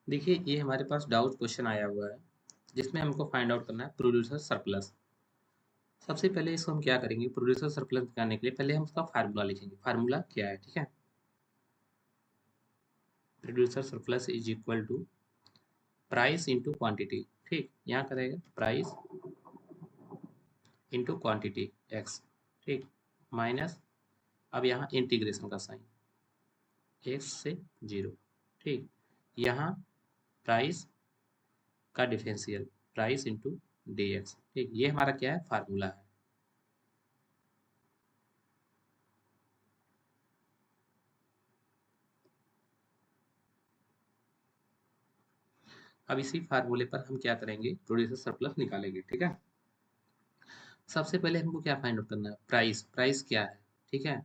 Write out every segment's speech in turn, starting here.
देखिए ये हमारे पास डाउट क्वेश्चन आया हुआ है जिसमें हमको फाइंड आउट करना है प्रोड्यूसर सरप्लस। सबसे पहले इसको हम क्या करेंगे, प्रोड्यूसर सरप्लस निकालने के लिए पहले हम उसका फार्मूला लिखेंगे। फार्मूला क्या है, ठीक है। Producer surplus is equal to price into quantity. ठीक, यहाँ करेगा प्राइस इंटू क्वांटिटी एक्स। ठीक, माइनस, अब यहाँ इंटीग्रेशन का साइन, एक्स से जीरो। ठीक, यहाँ प्राइस का differential, price into D x. ठीक, ये हमारा क्या है, फार्मूला है। अब इसी फार्मूले पर हम क्या करेंगे, प्रोड्यूसर सरप्लस निकालेंगे। ठीक है, सबसे पहले हमको क्या फाइंड आउट करना है, प्राइस। प्राइस क्या है, ठीक है।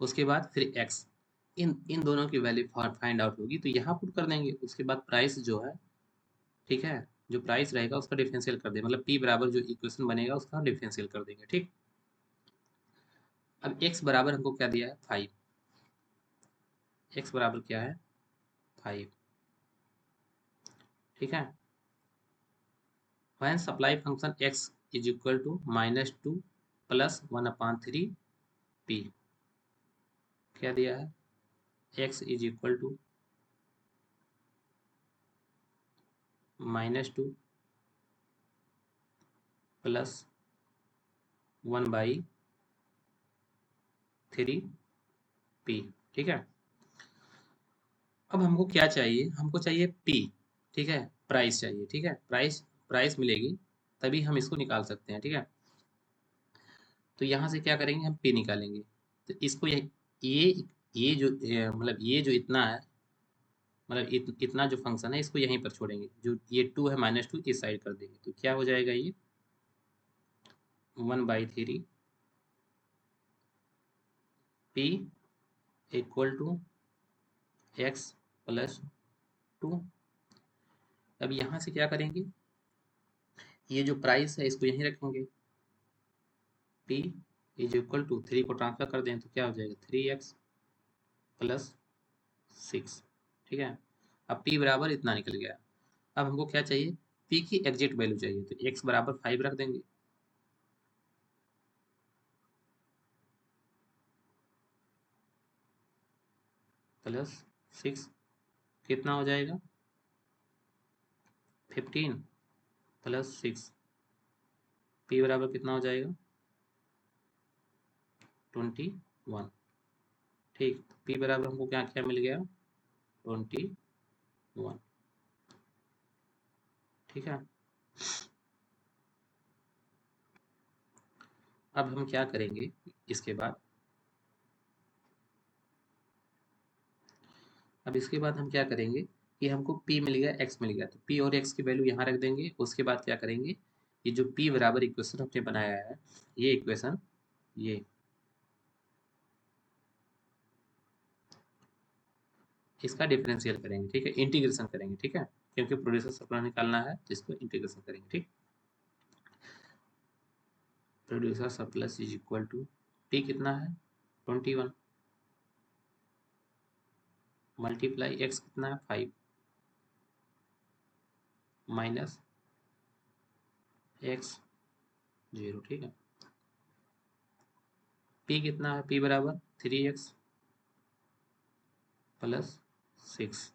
उसके बाद फिर एक्स, इन इन दोनों की वैल्यू फाइंड आउट होगी तो यहाँ पुट कर देंगे। उसके बाद प्राइस जो है, ठीक है, जो प्राइस रहेगा उसका डिफरेंशियल कर देंगे, मतलब पी बराबर जो इक्वेशन बनेगा उसका डिफरेंशियल कर देंगे। ठीक, अब एक्स बराबर हमको क्या दिया है, 5। एक्स बराबर क्या है, 5। ठीक है, when supply function X is equal to -2 plus 1/3 P, क्या दिया है, X is equal to -2 plus 1/3 P. ठीक है, अब हमको क्या चाहिए, हमको चाहिए पी। ठीक है, प्राइस चाहिए। ठीक है, प्राइस प्राइस मिलेगी तभी हम इसको निकाल सकते हैं। ठीक है, तो यहाँ से क्या करेंगे, हम पी निकालेंगे। तो इसको ये ये जो मतलब ये जो इतना है, मतलब इतना जो फंक्शन है इसको यहीं पर छोड़ेंगे। जो ये 2 है, -2 इस साइड कर देंगे तो क्या हो जाएगा, ये 1/3 P equal to X plus 2। अब यहाँ से क्या करेंगे, ये जो प्राइस है इसको यहीं रखेंगे। पी इज इक्वल टू 3 को ट्रांसफर कर दें तो क्या हो जाएगा, 3x प्लस 6। ठीक है, अब p बराबर इतना निकल गया। अब हमको क्या चाहिए, p की एग्जैक्ट वैल्यू चाहिए तो x बराबर 5 रख देंगे। प्लस 6 कितना हो जाएगा, 15 प्लस 6, p बराबर कितना हो जाएगा, 21। ठीक, तो p बराबर हमको क्या क्या मिल गया, 21। ठीक है, अब हम क्या करेंगे इसके बाद, अब इसके बाद हम क्या करेंगे कि हमको p मिल गया, x मिल गया, तो p और x की वैल्यू यहाँ रख देंगे। उसके बाद क्या करेंगे, ये जो p बराबर इक्वेशन हमने बनाया है, ये इक्वेशन, ये इसका डिफरेंशियल करेंगे। ठीक है, इंटीग्रेशन करेंगे। ठीक है, क्योंकि प्रोड्यूसर सप्लाई निकालना है तो इसको इंटीग्रेशन करेंगे। ठीक, producer surplus is equal to p कितना है, 21 मल्टीप्लाई x कितना है, 5 माइनस x 0। ठीक है, p कितना है, p बराबर 3x प्लस 6।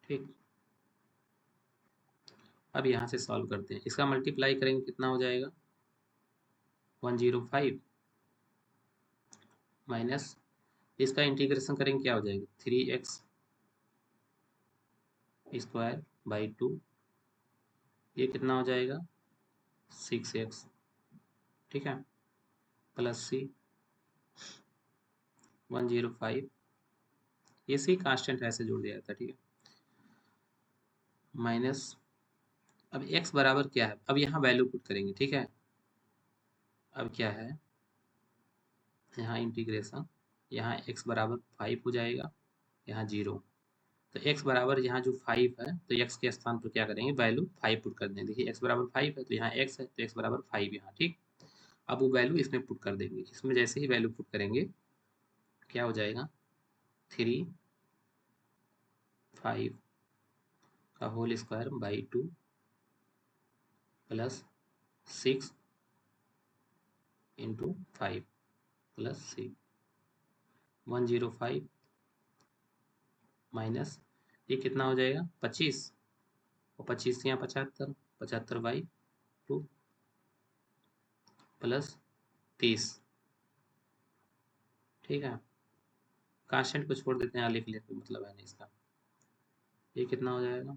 ठीक, अब यहाँ से सॉल्व करते हैं, इसका मल्टीप्लाई करेंगे कितना हो जाएगा, 105 माइनस, इसका इंटीग्रेशन करेंगे क्या हो जाएगा, 3x स्क्वायर बाई 2, ये कितना हो जाएगा, 6x। ठीक है, प्लस c 105, ये सी कांस्टेंट ऐसे जोड़ दिया था। ठीक है, माइनस, अब x बराबर क्या है, अब यहाँ वैल्यू पुट करेंगे। ठीक है, अब क्या है, यहाँ इंटीग्रेशन, यहाँ x बराबर 5 हो जाएगा, यहाँ 0। तो x बराबर यहाँ जो 5 है तो x के स्थान पर क्या करेंगे, वैल्यू 5 पुट कर देंगे। देखिए x बराबर 5 है तो यहाँ x है तो x बराबर 5 यहाँ। ठीक, अब वो वैल्यू इसमें पुट कर देंगे। इसमें जैसे ही वैल्यू पुट करेंगे क्या हो जाएगा 3 5 का whole square by 2 plus 6 into 5 plus 105 minus ये कितना हो जाएगा 25 और 25 यहाँ 75 75 बाई 2 प्लस 30। ठीक है, कांस्टेंट को छोड़ देते हैं, यहाँ लिख लेते मतलब है नहीं इसका। ये कितना हो जाएगा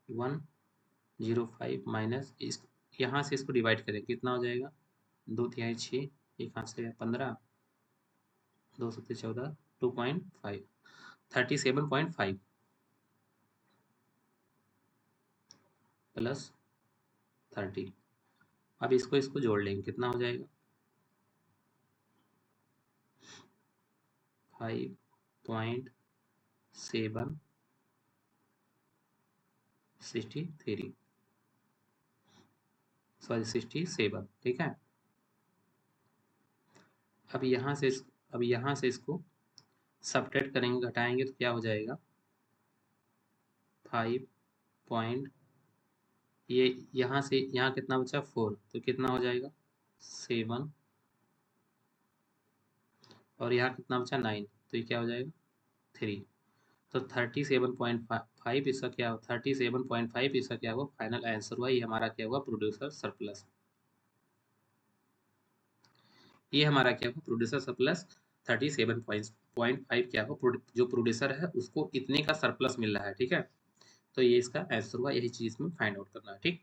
105 माइनस इस यहाँ से इसको डिवाइड करें कितना हो जाएगा 2/3 6 एक हाथ से 15 2 7 14 2.5 37.5 प्लस 30। अब इसको जोड़ लेंगे कितना हो जाएगा 5.763 सॉरी 67। ठीक है, अब यहाँ से इसको सबट्रैक्ट करेंगे घटाएंगे तो क्या हो जाएगा 5 पॉइंट ये यहाँ से यहाँ कितना बचा 4 तो कितना हो जाएगा 7 और यहाँ कितना बचा 9 तो ये क्या हो जाएगा 3। तो 37.5 इसका क्या हो 37.5 इसका क्या हुआ फाइनल आंसर हुआ। ये हमारा क्या हुआ प्रोड्यूसर सरप्लस। ये हमारा क्या हुआ प्रोड्यूसर सरप्लस 37.5 क्या हो जो प्रोड्यूसर है उसको इतने का सरप्लस मिल रहा है। ठीक है, तो ये इसका आंसर हुआ, यही चीज में फाइंड आउट करना है। ठीक।